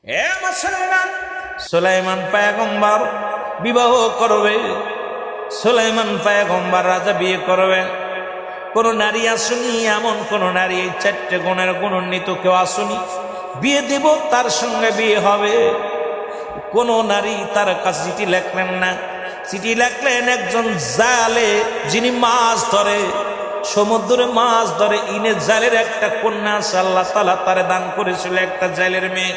এ মুসলমান, সুলাইমান পয়গম্বর বিবাহ করবে, সুলাইমান পয়গম্বর রাজা বিয়ে করবে। কোন নারী আসুনি, এমন কোন নারী এই 4টে গুণের গুণান্বিত কেউ আসুনি, বিয়ে দিব তার সঙ্গে বিয়ে হবে। কোন নারী তার কাছে চিঠি লেখলেন না, চিঠি লেখলেন একজন জালে, যিনি মাছ ধরে, সমুদ্রে মাছ ধরে, ইনে জালের একটা কন্যা আছে, আল্লাহ তাআলা তারে দান করেছিল একটা জালের মেয়ে।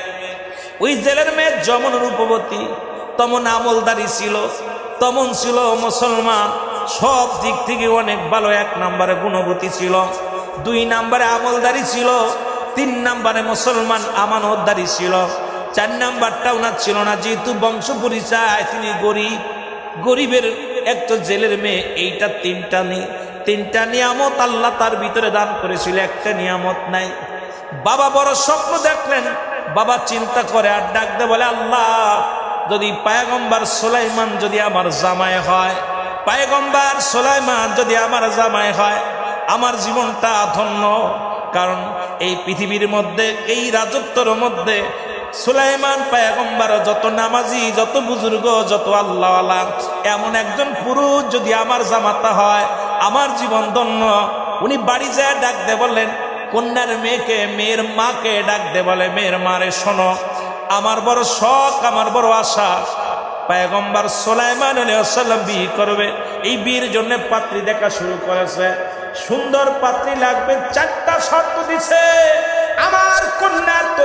ওই জেলের মেয়ে যেমন রূপবতী, তেমন আমলদারি ছিল, তেমন ছিল মুসলমান, সব দিক থেকে অনেক ভালো। 1 নম্বরে গুণবতী ছিল, 2 নম্বরে আমলদারি ছিল, 3 নম্বরে মুসলমান আমানতদারি ছিল, 4 নম্বরটা ওনার ছিল না, যেহেতু বংশ পরিচয় তিনি গরিব, গরিবের একটা জেলের মেয়ে। এইটা 3টা নিয়ামত আল্লাহ তার ভিতরে দান করেছিল, একটা নিয়ামত নাই। বাবা বড় স্বপ্ন দেখলেন, বাবা চিন্তা করে আর ডাক দে বলে, আল্লাহ যদি পয়গম্বর সুলাইমান যদি আমার জামাই হয়, পয়গম্বর সুলাইমান যদি আমার জামাই হয়, আমার জীবনটা ধন্য। কারণ এই পৃথিবীর মধ্যে, এই রাজত্বের মধ্যে সুলাইমান পয়গম্বর যত নামাজি, যত বুজুর্গ, যত আল্লাহওয়ালা, এমন একজন পুরুষ যদি আমার জামাতা হয়, আমার জীবন ধন্য। উনি বাড়ি যায় ডাক দে বললেন, কন্যার মেয়েকে, মেয়ের মাকে ডাক দে বলে, মেয়ের মারে শোনো, আমার বড় শখ, আমার বড় আশা, পয়গম্বর সুলাইমান আলাইহিস সালাম বিয়ে করবে। এই বিয়ের জন্য পাত্রী দেখা শুরু করেছে, সুন্দর পাত্রী লাগবে। 4টা শর্ত দিছে। আমার কন্যার তো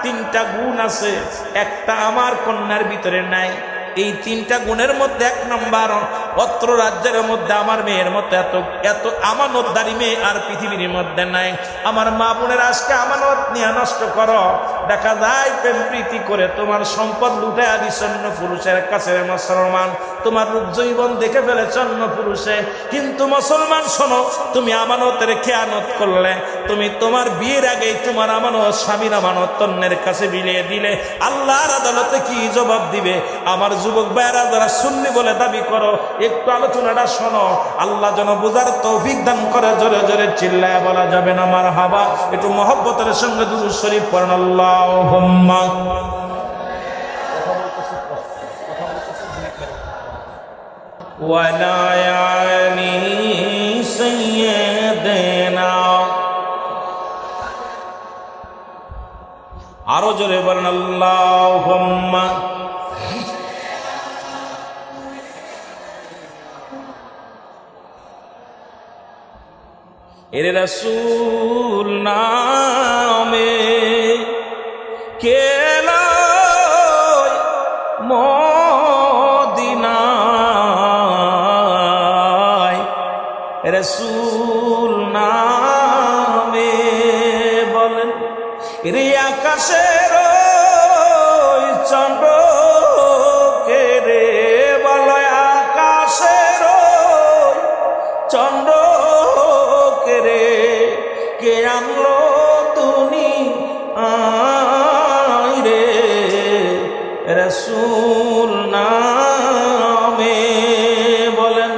3টা গুণ আছে, একটা আমার কন্যার ভিতরে নাই। এই 3টা গুণের মধ্যে 1 নম্বর, অত্র রাজ্যের মধ্যে আমার মেয়ের মধ্যে এত আমানতদারি মেয়ে আর পৃথিবীর মধ্যে নাই। আমার মা বোনের আজকে আমানত নিয়ে নষ্ট করো, দেখা যায় প্রেম প্রীতি করে তোমার সম্পদ লুটে দিছ অন্য পুরুষের কাছে। মুসলমান, তোমার রূপ জৈবন দেখে ফেলেছ অন্য পুরুষে, কিন্তু মুসলমান শোনো, তুমি আমানতের খেয়ানত করলে, তুমি তোমার বিয়ের আগেই তোমার আমানত, স্বামীর আমানত অন্যের কাছে বিলিয়ে দিলে, আল্লাহর আদালতে কি জবাব দিবে? আমার যুবক ভাইরা যারা সুন্নি বলে দাবি করো, একটু আলোচনাটা শোনো, আল্লাহ যেন বুঝার তৌফিক দান করে। জোরে জোরে চিল্লায় বলা যাবে না মারহাবা? একটু মহব্বতের সঙ্গে দুরূদ শরীফ পড়েন, আল্লাহুম্মা। ওয়ালা আলি সাইয়্যিদিনা, আরো জোরে বলেন, আল্লাহুম্মা। এর রাসূল নামে কেলায় মদিনায়, রাসূল নামে বলেন, রে আকাশের চন্দ্র কে রে বলে, আকাশের চন্দ্র কে আনলো তুমি আই রে, রাসূল নামে বলেন,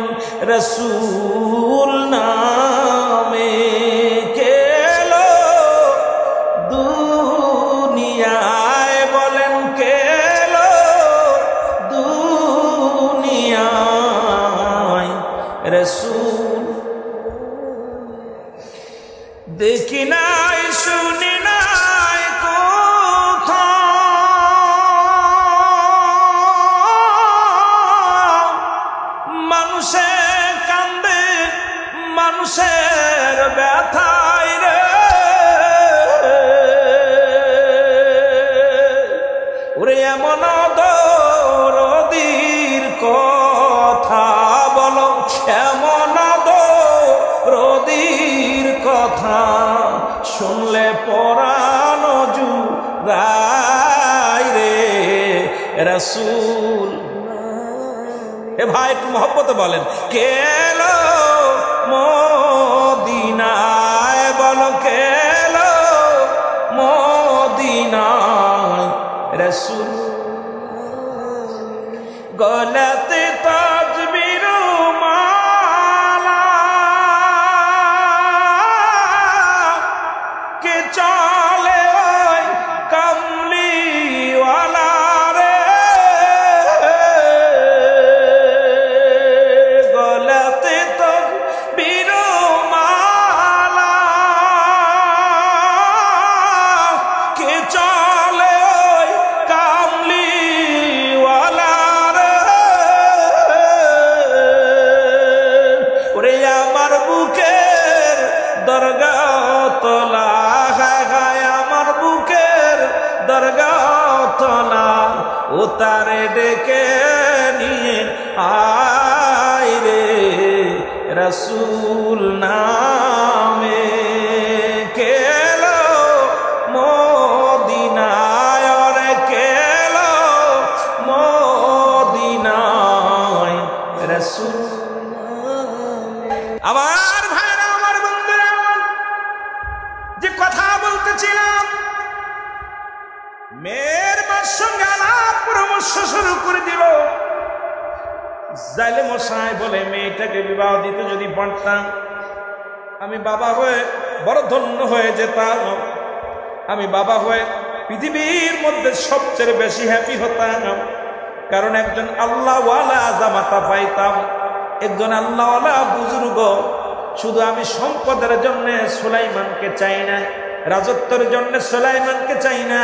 রাসূল নামে কেলো দুনিয়ায়, বলেন কেলো দুনিয়ায়, রাসূল দেখি নাই শুনি নাই কোথাও, মানুষে কান্দে মানুষের ব্যথায় রে, ওরে এমন দরদির কথা বলো, এমন দরদির কথা শুনলে পরাণ জুড়ায় রে, রাসূল। এ ভাই একটু মহব্বতে বলেন, কেলো মদিনায়, বলো কেলো মদিনায়, রাসূল। গলাতে তাজবীর মালা কে চলে ওই কামলি দরগাতলা ও তারে ডেকে নিয়ে আয় রে রসুল নামে কেলো মদিনায় রে কেলো মদিনায় রসুল। আমার ভাইরা আমার বন্ধুরা, যে কথা বলতেছিলাম, মেয়ের মার সঙ্গে আলাপ পরামর্শ শুরু করে দিল। জাইলে মশাই বলে, মেয়েটাকে বিবাহ দিতে যদি পারতাম, আমি বাবা হয়ে বড় ধন্য হয়ে যেতাম। আমি বাবা হয়ে পৃথিবীর মধ্যে সবচেয়ে বেশি হ্যাপি হতাম, কারণ একজন আল্লাহওয়ালা জামাতা পাইতাম, একজন আল্লাহওয়ালা বুজুর্গ। শুধু আমি সম্পদের জন্য সুলাইমানকে চাই না, রাজত্বের জন্য সুলাইমানকে চাই না।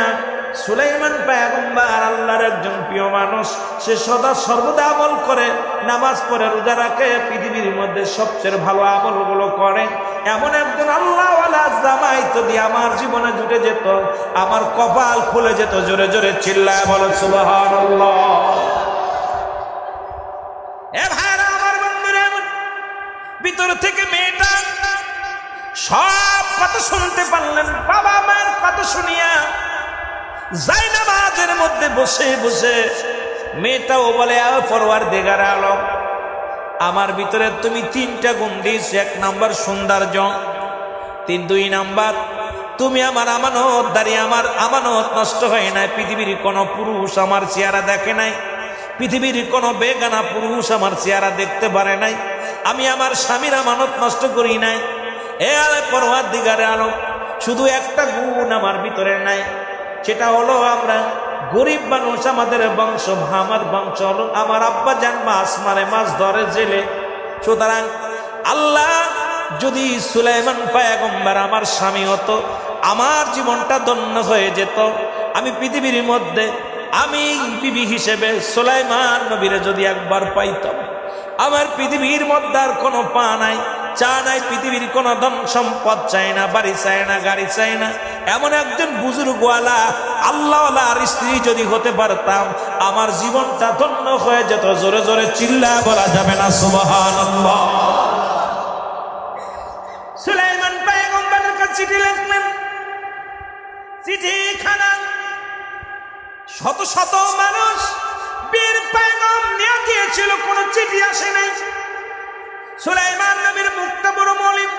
সুলাইমান পয়গম্বর আল্লাহর একজন প্রিয় মানুষ। সে সদা সর্বদা আমল করে, নামাজ পড়ে, রোজা রাখে, পৃথিবীর মধ্যে সবচেয়ে ভালো আমলগুলো করে। এমন একজন আল্লাহওয়ালা জামাই যদি আমার জীবনে জুটে যেত, আমার কপাল খুলে যেত। জোরে জোরে চিল্লায় বলো সুবহানাল্লাহ। এ ভাইরা আমার বন্ধুরা, ভিতর থেকে মেয়েটা সব কথা শুনতে পারলেন। বাবা মায়ের কথা শুনিয়া জায়নামাজের মধ্যে বসে বসে মেয়েটাও বলে, পরওয়ারদিগার আলম, আমার ভিতরে তুমি তিনটা গুণ দিস। 1 নাম্বার সৌন্দর্য, 2 নাম্বার তুমি আমার আমানতদারি, আমার আমানত নষ্ট হয় নাই। পৃথিবীর কোন পুরুষ আমার চেহারা দেখে নাই, পৃথিবীর কোন বেগানা পুরুষ আমার চেহারা দেখতে পারে নাই। আমি আমার স্বামীর আমানত নষ্ট করি নাই। এ পরওয়ারদিগার আলম, শুধু একটা গুণ আমার ভিতরে নাই, সেটা হলো আমরা গরিব মানুষ, আমাদের বংশ, আমার বংশ হলো, আমার আব্বা জান মাছ মারে, মাছ ধরে জেলে। সুতরাং আল্লাহ যদি সুলাইমান পয়গম্বর আমার স্বামী হতো, আমার জীবনটা ধন্য হয়ে যেত। আমি পৃথিবীর মধ্যে আমি বিবি হিসেবে সুলাইমান নবীরে যদি একবার পাইতাম, আমার পৃথিবীর মধ্যে আর কোনো পা নাই, চা নাই, পৃথিবীর কোন ধন সম্পদ চাই না, বাড়ি চাই না, গাড়ি চাই না। এমন একজন বুজুর্গওয়ালা আল্লাহওয়ালার স্ত্রী যদি হতে পারতাম, আমার জীবনটা ধন্য হয়ে যেত। জোরে জোরে চিল্লা বলা যাবে না সুবহানাল্লাহ। সুলাইমান পয়গম্বরের কাছে চিঠি লিখলেন। চিঠিখানা শত শত মানুষ বীর পয়গম নিয়ে গিয়েছিল, কোন চিঠি আসে নাই। সুলাইমান নবীর মুখটা বড় মলিন।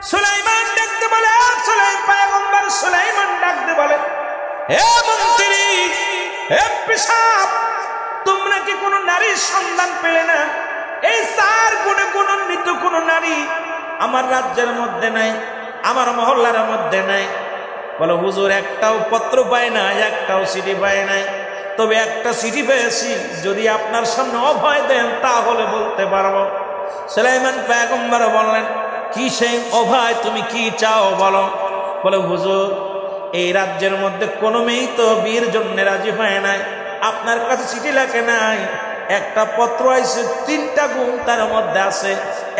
সুলাইমান ডাকতে বলে, সুলাইমান পয়গম্বর সুলাইমান ডাকতে বলে, হে মন্ত্রী, হে পেশাব, তোমরা কি কোনো নারীর সন্ধান পেলে না? এই 4 গুণে গুণান্বিত কোন নারী আমার রাজ্যের মধ্যে নাই, আমার মহল্লার মধ্যে নাই। বলে, হুজুর, একটাও পত্র পায় না, একটাও চিঠি পায় নাই। তবে একটা চিঠি পেয়েছি, যদি আপনার সামনে অভয় দেন তাহলে বলতে পারবো। সুলাইমান পয়গম্বর বললেন, কি সেই অভয়, তুমি কি চাও বলো। বলে, হুজুর, এই রাজ্যের মধ্যে কোনো মেয়েই তো বিয়ের জন্য রাজি হয় নাই, আপনার কাছে চিঠি লেখে নাই। একটা পত্র আইছে, 3টা গুণ তার মধ্যে আছে,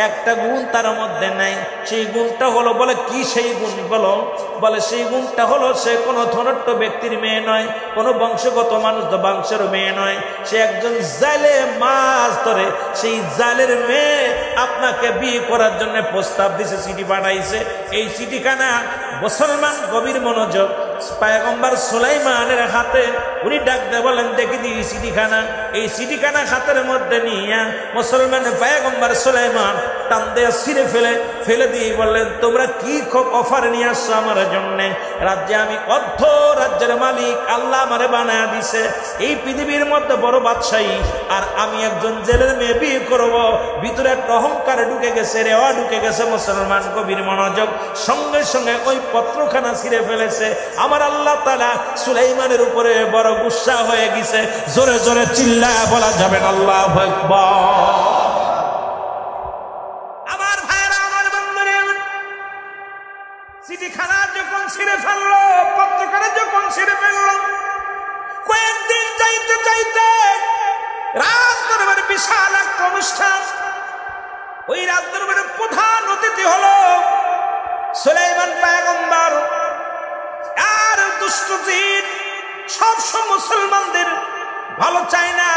একটা গুণ তার মধ্যে নাই। সেই গুণটা হলো, বলে কি সেই গুণ বলো। বলে, সেই গুণটা হলো, সে কোনো ধনাঢ্য ব্যক্তির মেয়ে নয়, কোনো বংশগত মানুষ বংশের মেয়ে নয়, সে একজন জালে মাছ ধরে, সেই জালের মেয়ে আপনাকে বিয়ে করার জন্য প্রস্তাব দিছে, চিঠি পাঠাইছে। এই চিঠিখানা মুসলমান গভীর মনোযোগ পয়গম্বর সুলাইমানের হাতে, উনি ডাকতে বলেন, দেখি দিই চিঠিখানা। এই চিঠিখানা হাতের মধ্যে নিয়ে মুসলমান পয়গম্বর সুলাইমান টান দিয়ে ছিঁড়ে ফেলে দিয়ে বললেন, তোমরা কি অফার নিয়ে আসছো আমার জন্য? রাজ্যে আমি অর্ধ রাজ্যের মালিক, আল্লাহ আমারে বানায় দিছে, এই পৃথিবীর মধ্যে বড় বাদশাহী, আর আমি একজন জেলের মেয়ে বিয়ে করবো। ভিতরে একটা অহংকার ঢুকে গেছে, রেওয়া ঢুকে গেছে। মুসলমান গভীর মনোযোগ, সঙ্গে সঙ্গে ওই পত্রখানা ছিঁড়ে ফেলেছে। আমার আল্লাহ তাআলা সুলাইমানের উপরে বড় গুসা হয়ে গেছে। জোরে জোরে চিল্লায় বলা যাবে না আল্লাহু আকবার। আমার ভাইরা, আমার বন্ধুরা, চিঠিখানা যখন ছিঁড়ে ফেললো, পত্রখানা যখন ছিঁড়ে ফেললো, কয়েকদিন যাইতে যাইতে রাজদরবারে বিশাল একটা অনুষ্ঠান। ওই রাজদরবারের প্রধান অতিথি হলো সুলাইমান পয়গম্বর। আর দুষ্ট জিন সব মুসলমানদের ভালো চায় না।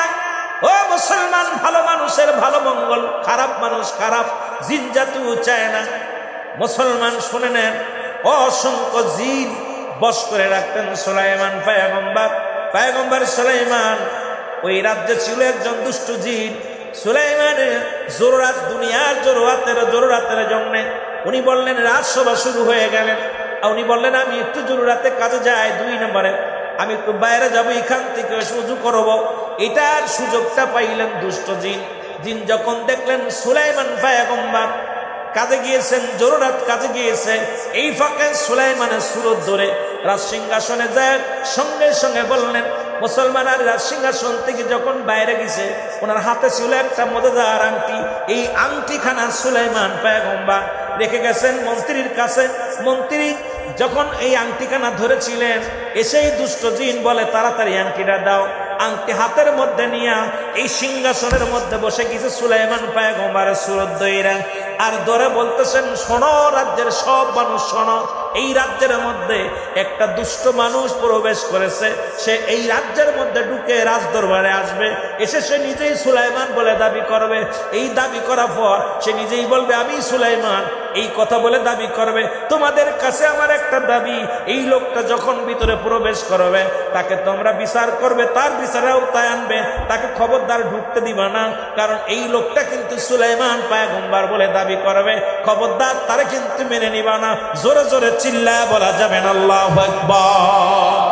ও মুসলমান, ভালো মানুষের ভালো মঙ্গল, খারাপ মানুষ খারাপ জিন জাতিও চায় না। মুসলমান শুনে নেন, অসংখ্য জিন বশ করে রাখতেন সুলাইমান পয়গম্বর। পয়গম্বর সুলাইমান ওই রাজ্যে ছিল একজন দুষ্ট জিন। সুলাইমানের জরুরাত, দুনিয়ার জরুরাতের জন্য উনি বললেন, রাজসভা শুরু হয়ে গেলেন। উনি বললেন, আমি একটু জরুরাতে কাজে যাই, 2 নম্বরে আমি একটু বাইরে যাবো, এখান থেকে সুযোগ করবো। এটার সুযোগটা পাইলেন দুষ্ট জিন। জিন যখন দেখলেন সুলাইমান পয়গম্বর কাজে গিয়েছেন, জরুরাত কাজে গিয়েছে, এই ফাঁকে সুলাইমানের সুরত ধরে রাজ সিংহাসনে যায় সঙ্গে সঙ্গে বললেন, মুসলমান আর রাজ সিংহাসন থেকে যখন বাইরে গেছে, ওনার হাতে ছিল একটা মজাদার আংটি। এই আংটিখানা সুলাইমান পয়গম্বর রেখে গেছেন মন্ত্রীর কাছে। মন্ত্রী যখন এই আংটিখানা ধরেছিলেন, এসেই দুষ্ট জিন বলে, তাড়াতাড়ি আংটিটা দাও। আংটি হাতের মধ্যে নিয়ে এই সিংহাসনের মধ্যে বসে গেছে সুলাইমান পয়গম্বরের সুরত দইরা। আর ধরে বলতেছেন, শোনো রাজ্যের সব মানুষ শোনো, এই রাজ্যের মধ্যে একটা দুষ্ট মানুষ প্রবেশ করেছে। সে এই রাজ্যের মধ্যে ঢুকে রাজদরবারে আসবে, এসে সে নিজেই সুলাইমান বলে দাবি করবে। এই দাবি করার পর সে নিজেই বলবে, আমি সুলাইমান, এই কথা বলে দাবি করবে। তোমাদের কাছে আমার একটা দাবি, এই লোকটা যখন ভিতরে প্রবেশ করবে তাকে তোমরা বিচার করবে, তার বিচারে আওতায় আনবে, তাকে খবরদার ঢুকতে দিবা না। কারণ এই লোকটা কিন্তু সুলাইমান পয়গম্বর বলে দাবি করবে, খবরদার তারে কিন্তু মেনে নিবা না। জোরে জোরে চিল্লায় বলা যাবে না আল্লাহু আকবার।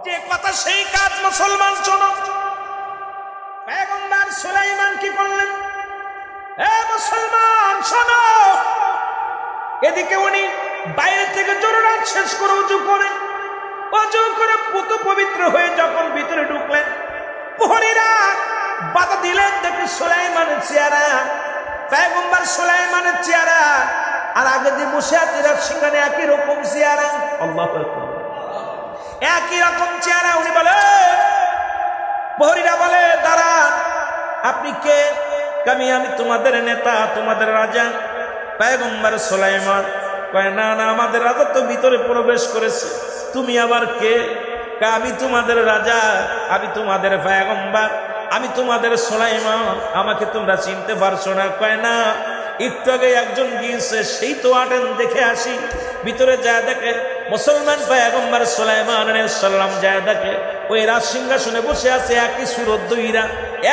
যে কথা সেই কাজ মুসলমান শোনো। পয়গম্বর সুলাইমান কি করলেন? এ মুসলমান শোনো, এদিকে উনি বাইরে থেকে জরুরাত শেষ করে অজু করে পুত পবিত্র হয়ে যখন ভিতরে ঢুকলেন, প্রহরীরা বাধা দিলেন। দেখি সুলাইমানের চেহারা, পয়গম্বর সুলাইমানের চেহারা আর আগে যে বসে আছে সেখানে একই রকম চেহারা। আল্লাহু আকবার, একই রকম চেহারা। উনি বলে, প্রহরীরা বলে, দাঁড়ান, আপনি কে? আমি তোমাদের নেতা, তোমাদের রাজা। পয়গম্বর সুলাইমান কয়, না না, আমাদের রাজা তো ভিতরে প্রবেশ করেছে, তুমি আবার কে? আমি তোমাদের রাজা, আমি তোমাদের পয়গম্বর, আমি তোমাদের সুলাইমান, আমাকে তোমরা চিনতে পারছো না? কয় না, একটু আগে একজন গিয়েছে, সেই তো আটেন, দেখে আসি। ভিতরে যায় দেখে মুসলমান পয়গম্বর সুলাইমান আলাইহিস সালাম যায় দেখে ওই রাজ সিংহাসনে বসে আছে, একই সুরত দইরা,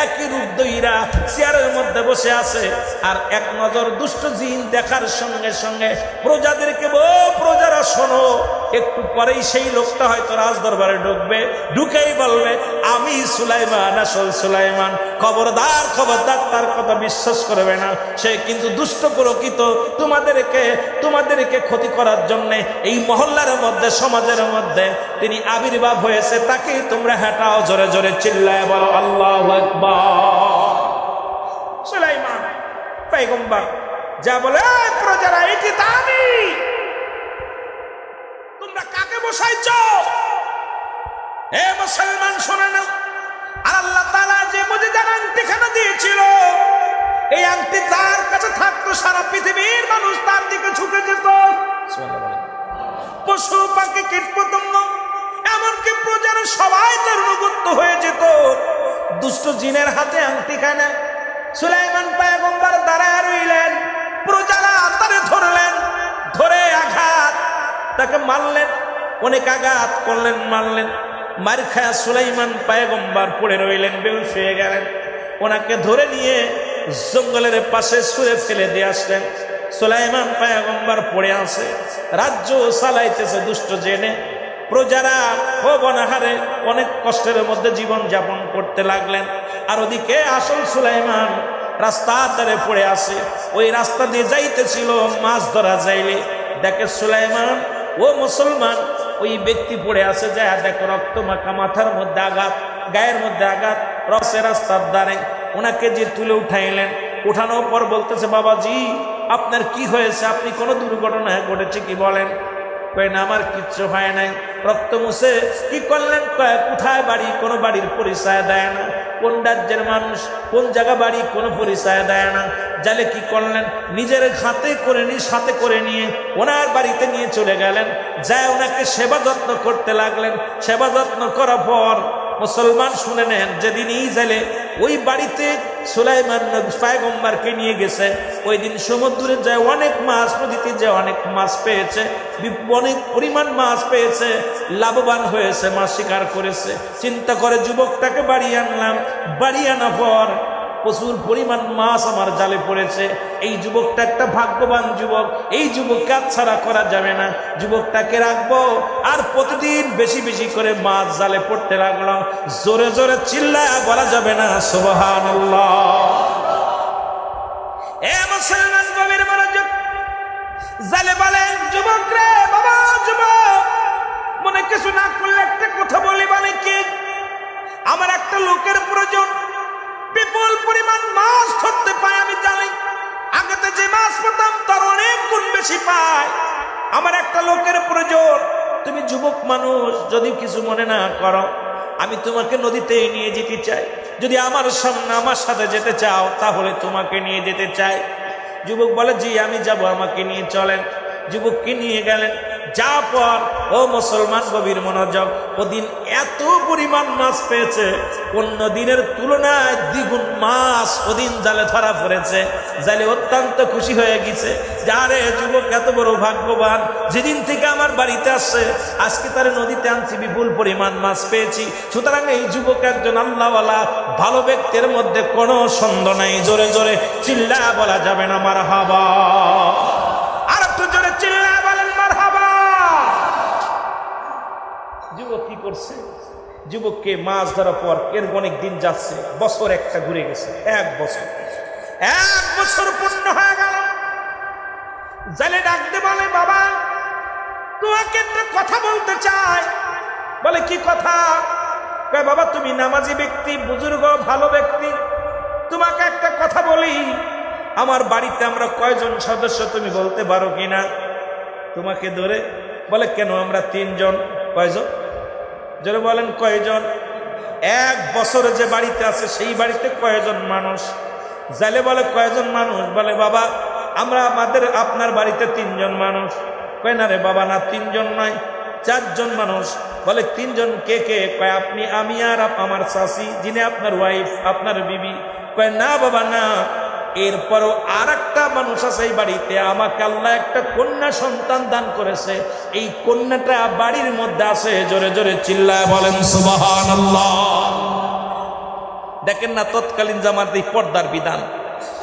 একই রূপ দইরা চেয়ারের মধ্যে বসে আছে। আর এক নজর দুষ্ট জিন দেখার সঙ্গে সঙ্গে প্রজাদেরকে, প্রজারা শোনো, একটু পরেই সেই লোকটা হয়তো রাজ দরবারে ঢুকবে, ঢুকেই বলবে, আমি সুলাইমান, আসল সুলাইমান। খবরদার খবরদার, তার কথা বিশ্বাস করবে না, সে কিন্তু দুষ্ট প্রকৃত। তোমাদেরকে ক্ষতি করার জন্য এই মহল্লার মধ্যে, সমাজের মধ্যে তিনি আবির্ভাব হয়েছে, তাকেই তোমরা হেঁটাও। জোরে জোরে চিল্লায় বলো আল্লাহু আকবার। সুলাইমান পয়গম্বর যা বলে, প্রজারা, এটি তা আমি, তোমরা কাকে বসাইছ? এ মুসলমান শোনে না, আর আল্লাহ তাআলা যে মুজিজার আংটিখানা দিয়েছিল, এই আংটি যার কাছে থাকতো সারা পৃথিবীর মানুষ তার দিকে ছুটে যেত। পশু পাখি কীট পতঙ্গ এমনকি প্রজারা সবাই তার অনুগত হয়ে যেত। দুষ্ট জিনের হাতে আংটিখানা। সুলাইমান পয়গম্বর দাঁড়ায় রইলেন, প্রজারা তারে ধরলেন, ধরে আঘাত, তাকে মারলেন, অনেক আঘাত করলেন, মারলেন। মার খায়া সুলাইমান পয়গম্বর পড়ে রইলেন, বেহুশ হয়ে গেলেন। ওনাকে ধরে নিয়ে জঙ্গলের পাশে ছুঁড়ে ফেলে দিয়ে আসলেন। সুলাইমান পয়গম্বর পড়ে আছে, রাজ্য চালাইতেছে দুষ্ট জেনে। প্রজারা খুব অনাহারে অনেক কষ্টের মধ্যে জীবন যাপন করতে লাগলেন। আর ওদিকে আসল সুলাইমান রাস্তার ধারে পড়ে আছে। ওই রাস্তা দিয়ে যাইতেছিল, মাছ ধরা যাইলে দেখে সুলাইমান, ও মুসলমান, ওই ব্যক্তি পড়ে আছে, যা দেখো রক্ত মাখা, মাথার মধ্যে আঘাত, গায়ের মধ্যে আঘাত, রসে রাস্তার ধারে। ওনাকে যে তুলে উঠাইলেন, উঠানোর পর বলতেছে, বাবাজি আপনার কি হয়েছে? আপনি কোনো দুর্ঘটনা ঘটেছে কি বলেন? কয় না, আমার কিচ্ছু হয় নাই। রক্ত মুছে কি করলেন? কোথায় বাড়ি? কোনো বাড়ির পরিচয় দেয় না। কোন রাজ্যের মানুষ, কোন জায়গা বাড়ি, কোনো পরিচয় দেয় না। জালে কি করলেন, নিজের হাতে করে নিয়ে সাথে করে নিয়ে ওনার বাড়িতে নিয়ে চলে গেলেন, যায় ওনাকে সেবা যত্ন করতে লাগলেন। সেবা যত্ন করার পর মুসলমান শুনে নেন, যেদিন এই জালে ওই বাড়িতে সুলাইমান নবী পয়গম্বরকে নিয়ে গেছে, ওই দিন সমুদ্রে যায় অনেক মাছ, নদীতে যায় অনেক মাছ পেয়েছে, অনেক পরিমাণ মাছ পেয়েছে, লাভবান হয়েছে, মাছ শিকার করেছে। চিন্তা করে যুবকটাকে বাড়ি আনলাম, বাড়ি আনার পর প্রচুর পরিমাণ মাছ আমার জালে পড়েছে। এই যুবকটা একটা ভাগ্যবান যুবক, এই যুবককে ছাড়া করা যাবে না, যুবকটাকে রাখবো। আর প্রতিদিন বেশি বেশি করে মাছ জালে পড়তে লাগলো। জোরে জোরে চিল্লায় বলা যাবে না সুবহানাল্লাহ। এ মুসলমান গভীর মনোযোগ, জালে বলেন যুবক রে, বাবা যুবক, মনে কিছু না করলে একটা কথা বলি, মানে কি, আমার একটা লোকের প্রয়োজন, বিপুল পরিমাণ মাছ ধরতে পাই আমি জানি, আগেতে যে মাছ পেতাম তার অনেক গুণ বেশি পাই, আমার একটা লোকের প্রয়োজন। তুমি যুবক মানুষ, যদি কিছু মনে না করো, আমি তোমাকে নদীতে নিয়ে যেতে চাই, যদি আমার সামনে আমার সাথে যেতে চাও তাহলে তোমাকে নিয়ে যেতে চাই। যুবক বলে জি আমি যাব, আমাকে নিয়ে চলেন। যুবককে নিয়ে গেলেন, যা পর ও মুসলমান গভীর মনোযোগ, ওদিন এত পরিমাণ মাছ পেয়েছে, অন্য দিনের তুলনায় দ্বিগুণ মাছ ওদিন জালে ধরা পড়েছে। জালে অত্যন্ত খুশি হয়ে গেছে, যারে যুবক এত বড় ভাগ্যবান, যেদিন থেকে আমার বাড়িতে আসছে আজকে তার নদীতে আনছি, বিপুল পরিমাণ মাছ পেয়েছি। সুতরাং এই যুবক একজন আল্লাহওয়ালা ভালো ব্যক্তির মধ্যে কোনো সন্দেহ নাই। জোরে জোরে চিল্লা বলা যাবে না মারহাবা, আর একটু জোরে চিল্লা বলেন মারহাবা। যুবক কি করছে, যুবককে মাছ ধরার পর এর অনেক দিন যাচ্ছে, বছর একটা ঘুরে গেছে, এক বছর পূর্ণ হয়ে গেল। জালে ডাকতে বলে বাবা তোমাকে একটা কথা বলতে চাই। বলে কি কথা? কয় বাবা তুমি নামাজি ব্যক্তি, বুজুর্গ ভালো ব্যক্তি, তোমাকে একটা কথা বলি, আমার বাড়িতে আমরা কয়জন সদস্য তুমি বলতে পারো কিনা? তোমাকে ধরে বলে কেন, আমরা 3 জন। কয়জন? জোরে বলেন কয়জন? এক বছরে যে বাড়িতে আছে সেই বাড়িতে কয়জন মানুষ? জালে বলে কয়জন মানুষ? বলে বাবা আমরা আপনার বাড়িতে 3 জন মানুষ। কয় না রে বাবা, না 3 জন নয়, 4 জন মানুষ। বলে 3 জন কে কে? কয় আপনি, আমি আর আমার শাশি, যিনি আপনার ওয়াইফ, আপনার বিবি। কয় না বাবা না, এরপরও আর একটা মানুষ আছে এই বাড়িতে, আমাকে আল্লাহ একটা কন্যা সন্তান দান করেছে, এই কন্যাটা বাড়ির মধ্যে আছে। জোরে জোরে চিল্লায় বলেন সুবহানাল্লাহ। দেখেন না তৎকালীন জামানার এই পর্দার বিধান,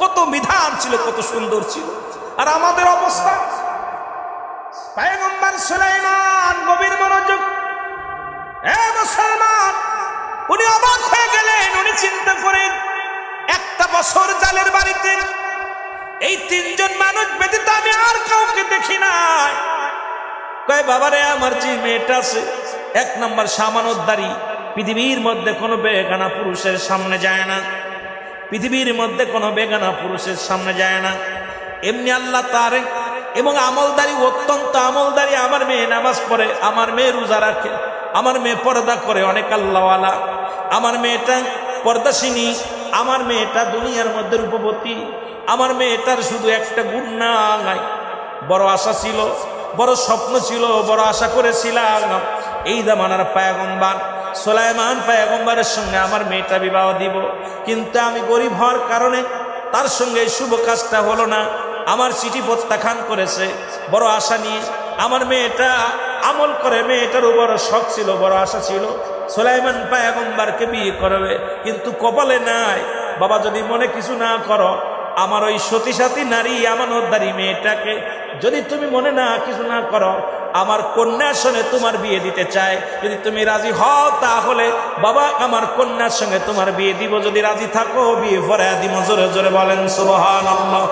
কত বিধান ছিল, কত সুন্দর ছিল। আর আমাদের অবস্থা, পয়গম্বর সুলাইমান গভীর মনোযোগ, এ মুসলমান, উনি অবাক হয়ে গেলেন। উনি চিন্তা করেন একটা বছর জালের বাড়িতে এই 3 জন মানুষ ব্যতীত আমি আর কাউকে দেখি নাই। কয় বাবারে আমার যে মেয়েটা আছে, 1 নম্বর সামানতদারি, পৃথিবীর মধ্যে কোনো বেগানা পুরুষের সামনে যায় না, পৃথিবীর মধ্যে কোনো বেগানা পুরুষের সামনে যায় না। এমনি আল্লাহ তার এবং আমলদারি, অত্যন্ত আমলদারি। আমার মেয়ে নামাজ পড়ে, আমার মেয়ে রোজা রাখে, আমার মেয়ে পর্দা করে, অনেক আল্লাহওয়ালা। আমার মেয়েটা পর্দাসিনী, আমার মেয়েটা দুনিয়ার মধ্যে রূপবতী। আমার মেয়েটার শুধু একটা গুণ নাই, বড় আশা ছিল, বড় স্বপ্ন ছিল, বড় আশা করেছিলাম এই জামানার পয়গম্বর সুলাইমান পয়গম্বরের সঙ্গে আমার মেয়েটা বিবাহ দিব, কিন্তু আমি গরিব হওয়ার কারণে তার সঙ্গে শুভ কাজটা হলো না। আমার চিঠি প্রত্যাখ্যান করেছে। বড় আশা নিয়ে আমার মেয়েটা আমল করে, মেয়েটারও বড় শখ ছিল, বড় আশা ছিল সুলাইমান পয়গম্বরকে বিয়ে করবে, কিন্তু কপালে নাই। বাবা যদি মনে কিছু না করো, আমার ওই সতী সাথী নারী আমানতদারি মেয়েটাকে যদি তুমি মনে না কিছু না করো, আমার কন্যার সঙ্গে তোমার বিয়ে দিতে চাই। যদি তুমি রাজি হও তাহলে বাবা আমার কন্যার সঙ্গে তোমার বিয়ে দিব, যদি রাজি থাকো বিয়ে পড়ায়া দিব। জোরে জোরে বলেন সুবহানাল্লাহ।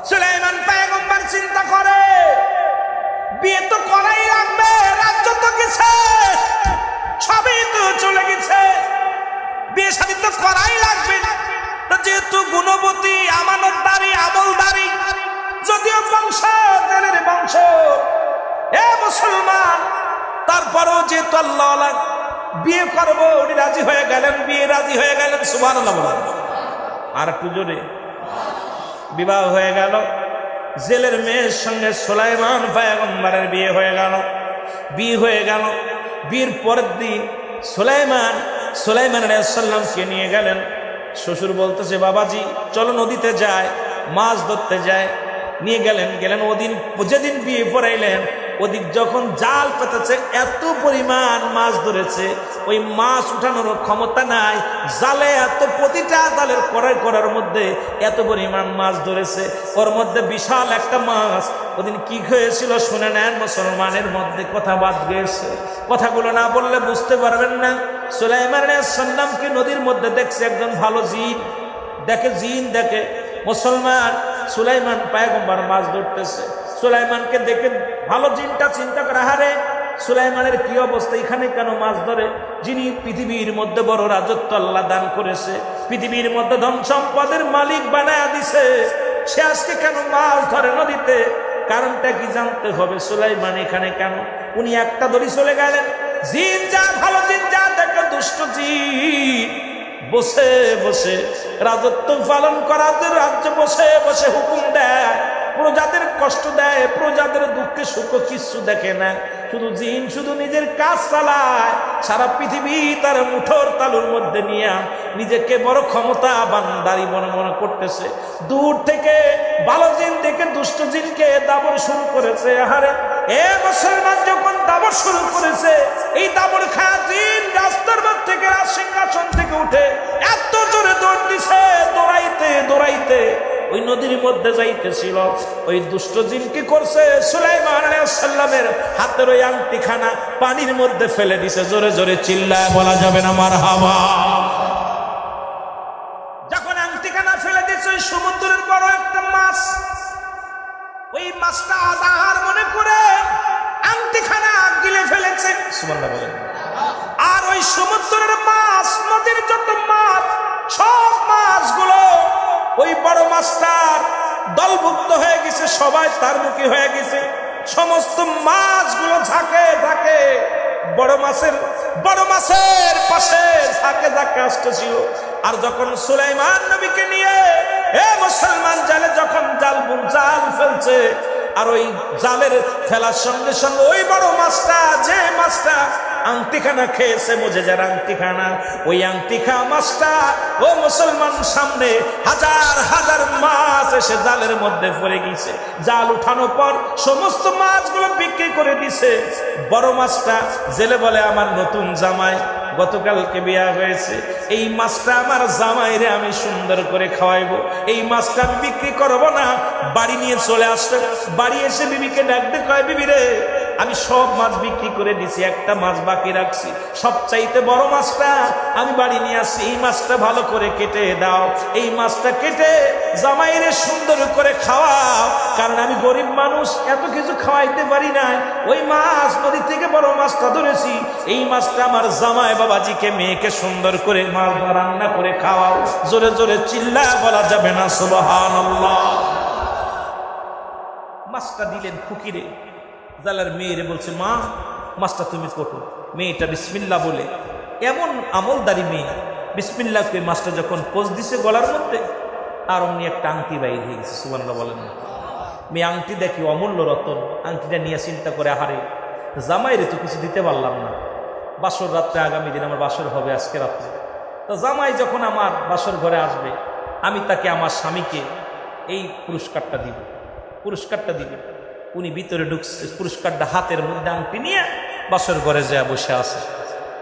সুলাইমান পয়গম্বর চিন্তা করে বিয়ে তো করাই লাগবে, রাজ্য তো গেছে, সবই তো চলে গেছে, বিয়ে শাদী তো করাই লাগবে। যেহেতু গুণবতী, আমানতদারি, আমলদারি, যদিও বংশ জেলের বংশ, এ মুসলমান, তারপরও যেহেতু আল্লাহ বিয়ে করবো, উনি রাজি হয়ে গেলেন, বিয়ে রাজি হয়ে গেলেন। সুবহানাল্লাহ। আর একটু জোরে বিবাহ হয়ে গেল। জেলের মেয়ের সঙ্গে সুলাইমান পয়গম্বরের বিয়ে হয়ে গেল। বিয়ের পরের দিন সুলাইমান আলাইহিস সালামকে নিয়ে গেলেন। শ্বশুর বলতেছে, বাবাজি চলো নদীতে যায়, মাছ ধরতে যায়। নিয়ে গেলেন। ওদিন যেদিন বিয়ে পড়াইলেন, ওদিক যখন জাল পেতেছে, এত পরিমাণ মাছ ধরেছে, ওই মাছ উঠানোর ক্ষমতা নাই। জালে প্রতিটা জালের করার মধ্যে এত পরিমাণ মাছ ধরেছে। ওর মধ্যে বিশাল একটা মাছ। ওদিন কি হয়েছিল শুনে নেন। মুসলমানের মধ্যে কথা বাদ গেছে, কথাগুলো না বললে বুঝতে পারবেন না। সুলাইমান আলাইহিস সালামকে নদীর মধ্যে দেখছে একজন ভালো জিন দেখে মুসলমান সুলাইমান পয়গম্বর মাছ ধরতেছে। সুলাইমানকে দেখে ভালো জিনটা চিন্তা করে, হারে সুলাইমানের কি অবস্থা, এখানে কেন মাছ ধরে? যিনি পৃথিবীর মধ্যে বড় রাজত্ব আল্লাহ দান করেছে, পৃথিবীর মধ্যে ধন সম্পদের মালিক বানায় দিছে, সে আজকে কেন মাছ ধরে নদীতে? কারণটা কি জানতে হবে। সুলাইমান এখানে কেন? উনি একটা দড়ি চলে গেলেন। জিন যা, ভালো জিন যা দেখে দুষ্ট জিন বসে বসে রাজত্ব পালন করার রাজ্য বসে বসে হুকুম দেয়, প্রজাদের কষ্ট দেয়, প্রজাদের দুঃখে সুখ কিছু দেখে না। শুধু জিন শুধু নিজের কাজ চালায়, সারা পৃথিবী তার মুঠোর তালুর মধ্যে নিয়ে নিজেকে বড় ক্ষমতা বান্দারি মনে করতেছে। দূর থেকে ভালো জিন দেখে দুষ্ট জিনকে দাবর শুরু করেছে। আহারে এ মুসলমান যখন দাবর শুরু করেছে, এই দাবর খায়া জিন রাস্তার মধ্যে থেকে, রাজ সিংহাসন থেকে উঠে এত জোরে দৌড় দিছে, দৌড়াইতে ওই নদীর মধ্যে যাইতেছিল। ওই দুষ্ট জিন কি করছে, সুলাইমান আলাইহিস সালামের হাতের ওই আংটিখানা পানির মধ্যে ফেলে দিছে। জোরে জোরে চিল্লায় বলা যাবে না মারহাবা। যখন আংটিখানা ফেলে দিছে, ওই সমুদ্রের বড় একটা মাছ, ওই মাছটা আধার মনে করে আংটিখানা গিলে ফেলেছে। সুবহানাল্লাহ বলেন। আর ওই সমুদ্রের মাছ, নদীর যত মাছ, সব মাছগুলো ওই বড় মাছটার দলভুক্ত হয়ে গেছে, সবাই তার মুখী হয়ে গেছে। সমস্ত মাছগুলো ঝাঁকে বড় মাছের পাশে ঝাঁকে আসতেছিল। আর যখন সুলাইমান নবীকে নিয়ে মুসলমান জালে যখন জাল ফেলছে, আর ওই জালের ফেলার সঙ্গে সঙ্গে ওই বড় মাছটা, যে মাছটা আংটিখানা খেয়েছে, মুজেজার আংটিখানা, ওই আংটিখা মাছটা ও মুসলমান সামনে হাজার মাছ এসে জালের মধ্যে পড়ে গেছে। জাল উঠানোর পর সমস্ত মাছগুলো বিক্রি করে দিছে। বড় মাছটা জেলে বলে, আমার নতুন জামাই গতকালকে বিয়া হয়েছে, এই মাছটা আমার জামাইরে আমি সুন্দর করে খাওয়াইবো, এই মাছটা আমি বিক্রি করবো না। বাড়ি নিয়ে চলে আসলেন। বাড়ি এসে বিবিকে ডাকতে কয়, বিবি রে, আমি সব মাছ বিক্রি করে দিছি, একটা মাছ বাকি রাখছি, সবচাইতে বড় মাছটা আমি বাড়ি নিয়ে আসছি, এই মাছটা ভালো করে কেটে দাও, এই মাছটা কেটে জামাইরে সুন্দর করে খাওয়াও, কারণ আমি গরিব মানুষ, এত কিছু খাওয়াইতে পারি না। ওই মাছ নদী থেকে বড় মাছটা ধরেছি, এই মাছটা আমার জামাই বাবাজিকে, মেয়েকে সুন্দর করে মাছ রান্না করে খাওয়াও। জোরে জোরে চিল্লায় বলা যাবে না সুবহানাল্লাহ। মাছটা দিলেন ফকিরে। জালার মেয়েরে বলছে, মা মাছটা তুমি কোটো। মেয়েটা বিসমিল্লাহ বলে, এমন আমলদারি মেয়ে, বিসমিল্লাহ করে মাছটা যখন পোজ দিছে গলার মধ্যে, আর অমনি একটা আংটি বাইর হয়ে গেছে। সুবহানাল্লাহ বলেন। মেয়ে আংটি দেখি অমূল্য রতন, আংটিটা নিয়ে চিন্তা করে, আহারে জামাইরে তো কিছু দিতে পারলাম না, বাসর রাত্রে, আগামী দিন আমার বাসর হবে আজকে রাত্রে, তো জামাই যখন আমার বাসর ঘরে আসবে, আমি তাকে, আমার স্বামীকে এই পুরস্কারটা দিব। উনি ভিতরে ঢুকছে, পুরস্কারটা হাতের মধ্যে আংটি নিয়ে বাসর ঘরে যা বসে আছে।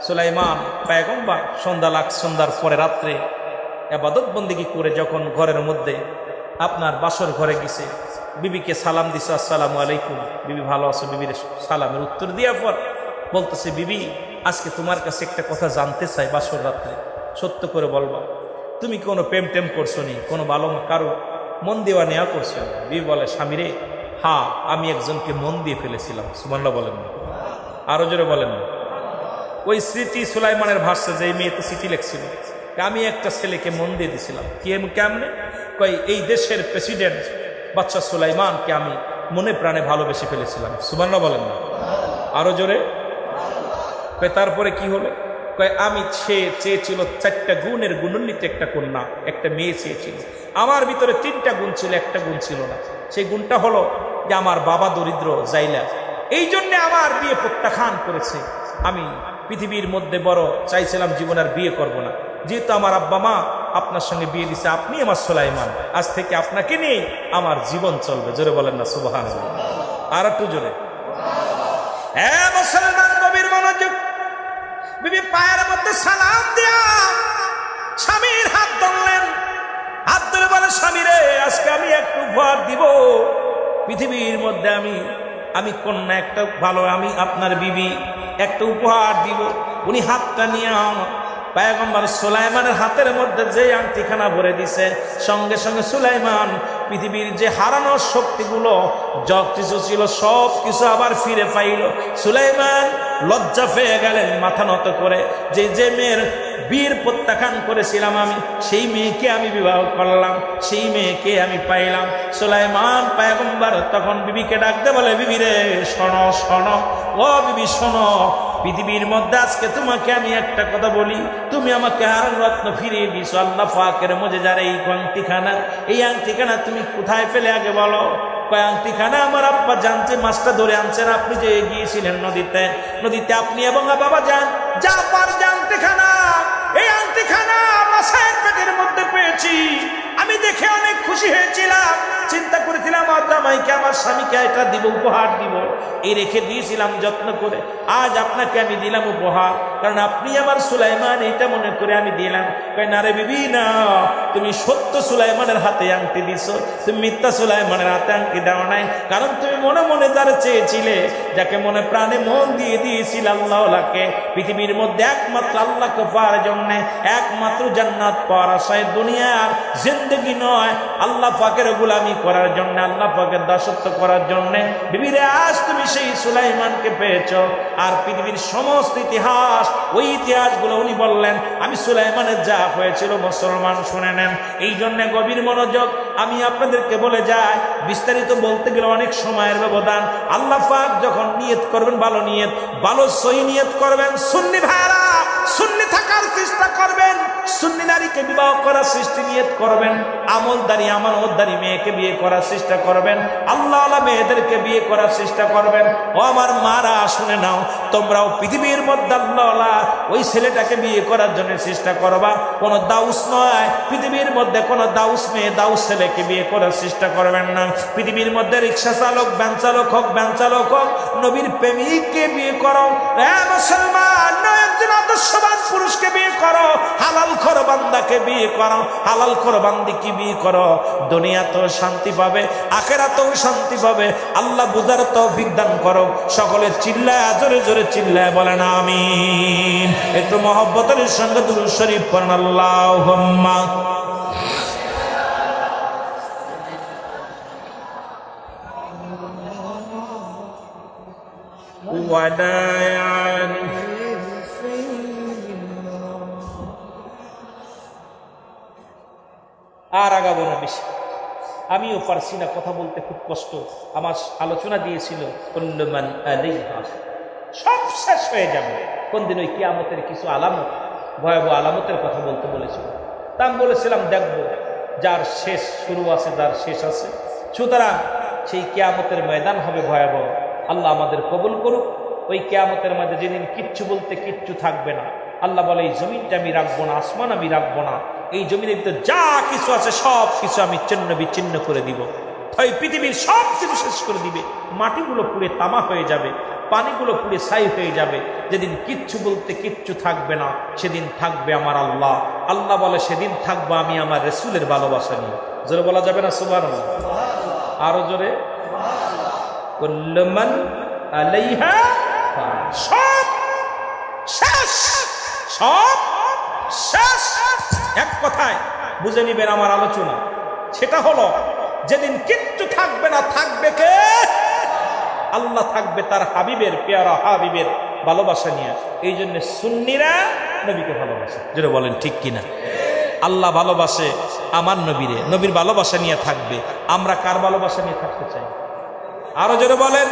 সুলাইমান পয়গম্বর সন্ধ্যার পরে রাত্রে ইবাদত বন্দেগী করে যখন ঘরের মধ্যে আপনার বাসর ঘরে গেছে, বিবিকে সালাম দিছে, আসসালামু আলাইকুম, বিবি ভালো আছো? বিবির সালামের উত্তর দেওয়ার পর বলতেছে, বিবি আজকে তোমার কাছে একটা কথা জানতে চাই, বাসর রাত্রে সত্য করে বলবা, তুমি কোনো প্রেম করছো নি, কোনো ভালো কারো মন দেওয়া নেওয়া করছো? বিবি বলে, স্বামী রে, হ্যাঁ আমি একজনকে মন দিয়ে ফেলেছিলাম। সুবহানাল্লাহ বলেন না, আরো জোরে বলেন না। ওই স্মৃতি সুলাইমানের ভাষা, যে মেয়ে তো চিঠি লিখছিল, আমি একটা ছেলেকে মন দিয়ে দিছিলাম। কেমনে? কই, এই দেশের প্রেসিডেন্ট বাদশা সুলাইমানকে আমি মনে প্রাণে ভালোবেসে ফেলেছিলাম। সুবহানাল্লাহ বলেন না, আরো জোরে। তারপরে কি হলো? কয় আমি চেয়েছিল 4টা গুণের গুণান্বিত একটা কন্যা, একটা মেয়ে চেয়েছিল। আমার ভিতরে 3টা গুণ ছিল, একটা গুণ ছিল না। সেই গুণটা হলো যে আমার বাবা দরিদ্র জাইলা, এই জন্য আমার বিয়ে প্রত্যাখ্যান করেছে। আমি পৃথিবীর মধ্যে বড় চাইছিলাম জীবন আর বিয়ে করব না, যেহেতু আমার আব্বা মা আপনার সঙ্গে বিয়ে দিছে, আপনি আমার সুলাইমান, আজ থেকে আপনাকে নিয়ে আমার জীবন চলবে। জোরে বলেন না সুবহানাল্লাহ। আর একটু জোরে। হ্যাঁ মুসলমান, গভীর মনোযোগ। বিবি পায়ের মধ্যে সালাম দিয়া স্বামীর হাত ধরলেন, হাত ধরে বলে স্বামী রে, আজকে আমি একটু উপহার দিব পৃথিবীর মধ্যে, আমি কন্যা একটা ভালো, আমি আপনার বিবি একটা উপহার দিব। উনি হাতটা নিয়ে পয়গম্বর সুলাইমানের হাতের মধ্যে যে আংটিখানা ভরে দিছে, সঙ্গে সঙ্গে সুলাইমান পৃথিবীর যে হারানো শক্তিগুলো যা কিছু ছিল সব কিছু আবার ফিরে পাইল। সুলাইমান লজ্জা পেয়ে গেলেন, মাথা নত করে, যে মেয়ের বীর প্রত্যাখ্যান করেছিলাম আমি, সেই মেয়েকে আমি বিবাহ করলাম, সেই মেয়েকে আমি পাইলাম। সুলাইমান পয়গম্বর তখন বিবিকে ডাকতে বলে, বিবি রে শোনো শোনো, ও বিবি শোনো, পৃথিবীর মধ্যে আজকে তোমাকে আমি একটা কথা বলি, তুমি আমাকে হারান রত্ন ফিরিয়ে দিছো আল্লাহ পাকের মুজিজার এই আংটিখানা, এই আংটিখানা তুমি কোথায় ফেলে আগে বলো। কয় আংটিখানা আমার আব্বা জানতে মাছটা ধরে আনছেন, আপনি যে গিয়েছিলেন নদীতে আপনি এবং বাবা যান যা পার যে আংটিখানা, এই আংটিখানা মাছের পেটের মধ্যে পেয়েছি। আমি দেখে অনেক খুশি হয়েছিলাম, চিন্তা করেছিলাম আমার জামাইকে আমার স্বামীকে এটা দিব, উপহার দিব, এই রেখে দিয়েছিলাম যত্ন করে। আজ আপনাকে আমি দিলাম উপহার, কারণ আপনি আমার সুলাইমান, এটা মনে করে আমি দিলাম। কয় না রে বিবি না, তুমি সত্য সুলাইমানের হাতে আংটি দিছো, তুমি মিথ্যা সুলাইমানের হাতে আংটি দাও নাই। কারণ তুমি মনে মনে যারা চেয়েছিলে, যাকে মনে প্রাণে মন দিয়ে দিয়েছিল আল্লাহকে, পৃথিবীর মধ্যে একমাত্র আল্লাহকে পাওয়ার জন্য, একমাত্র জান্নাত পাওয়ার আশায়, দুনিয়ার জিন্দেগি নয়, আল্লাহ পাকের গোলামি করার জন্য, আল্লাহ পাকের দাসত্ব করার জন্য। বিবিরে আজ তুমি সেই সুলাইমানকে পেয়েছো। আর পৃথিবীর সমস্ত ইতিহাস, ওই ইতিহাসগুলো উনি বললেন, আমি সুলাইমানের যা হয়েছিল মুসলমান শুনে নেন। এই জন্য গভীর মনোযোগ, আমি আপনাদেরকে বলে যাই, বিস্তারিত বলতে গেলে অনেক সময়ের ব্যবধান। আল্লাহ পাক যখন নিয়ত করবেন, ভালো নিয়ত, ভালো সহি নিয়ত করবেন। সুন্নি ভাইরা সুন্নি থাকার চেষ্টা করবেন, সুন্নি নারীকে বিবাহ করার সৃষ্টি নিয়ত করবেন, আমলদারি আমানতদারি মেয়েকে বিয়ে করার চেষ্টা করবেন, আল্লাহ আল্লাহ মেয়েদেরকে বিয়ে করার চেষ্টা করবেন। ও আমার মারা শুনে নাও, তোমরাও পৃথিবীর মধ্যে আল্লাহ ওই ছেলেটাকে বিয়ে করার জন্য চেষ্টা করবা। কোন দাউস নয়, পৃথিবীর মধ্যে কোন দাউস মেয়ে দাউস ছেলেকে বিয়ে করার চেষ্টা করবেন না। পৃথিবীর মধ্যে রিক্সা চালক, ভ্যান চালক হোক, ভ্যান চালক হোক, নবীর প্রেমিককে বিয়ে করো। মুসলমান একজন আদর্শবান পুরুষকে বিয়ে করো, হালাল খোর বান্দাকে বিয়ে করো, হালাল খোর বান্দিকে বিয়ে করো। দুনিয়াতেও শান্তি পাবে, আখিরাতেও শান্তি পাবে। আল্লাহ বুঝার তৌফিক দান করো। সকলে চিল্লায়, জোরে জোরে চিল্লায় বলেন আমিন। একটু মহব্বতের সঙ্গে দুরূদ শরীফ পড়েন, আল্লাহুম্মা ওয়াদায়ানি। আর আগাবো না বেশি, আমিও পারছি না, কথা বলতে খুব কষ্ট। আমার আলোচনা দিয়েছিল কুল্লুমান আলাইহা, সব শেষ হয়ে যাবে কোন দিন, ওই কিয়ামতের কিছু আলামত, ভয়াবহ আলামতের কথা বলতে বলেছিল। তা আমি বলেছিলাম দেখবো, যার শেষ শুরু আছে যার শেষ আছে। সুতরাং সেই কিয়ামতের ময়দান হবে ভয়াবহ। আল্লাহ আমাদের কবুল করুক। ওই কিয়ামতের মধ্যে যেদিন কিচ্ছু বলতে কিচ্ছু থাকবে না, আল্লাহ বলে এই জমিনটা আমি রাখবো না, আসমান আমি রাখবো না, এই জমিনের ভিতরে যা কিছু আছে সব কিছু আমি ছিন্ন বিচ্ছিন্ন করে দিব। তাই পৃথিবীর সব কিছু শেষ করে দিবে, মাটিগুলো পুড়ে তামা হয়ে যাবে, পানিগুলো পুড়ে ছাই হয়ে যাবে। যেদিন কিচ্ছু বলতে কিচ্ছু থাকবে না, সেদিন থাকবে আমার আল্লাহ। আল্লাহ বলে সেদিন থাকবো আমি আমার রাসূলের ভালোবাসা নিয়ে। জোরে বলা যাবে না সুবহানাল্লাহ? আরো জোরে। কুল্লু মান আলাইহা ফান, সব শেষ, সব শেষ। এক কথায় বুঝে নিবেন আমার আলোচনা, সেটা হলো যেদিন কিচ্ছু থাকবে না, থাকবে কে? আল্লাহ থাকবে তার হাবিবের, পেয়ারা হাবিবের ভালোবাসা নিয়ে। এই জন্য সুন্নিরা নবীকে ভালোবাসে। যেটা বলেন ঠিক কিনা? আল্লাহ ভালোবাসে আমার নবীরে, নবীর ভালোবাসা নিয়ে থাকবে। আমরা কার ভালোবাসা নিয়ে থাকতে চাই? আরো জোরে বলেন।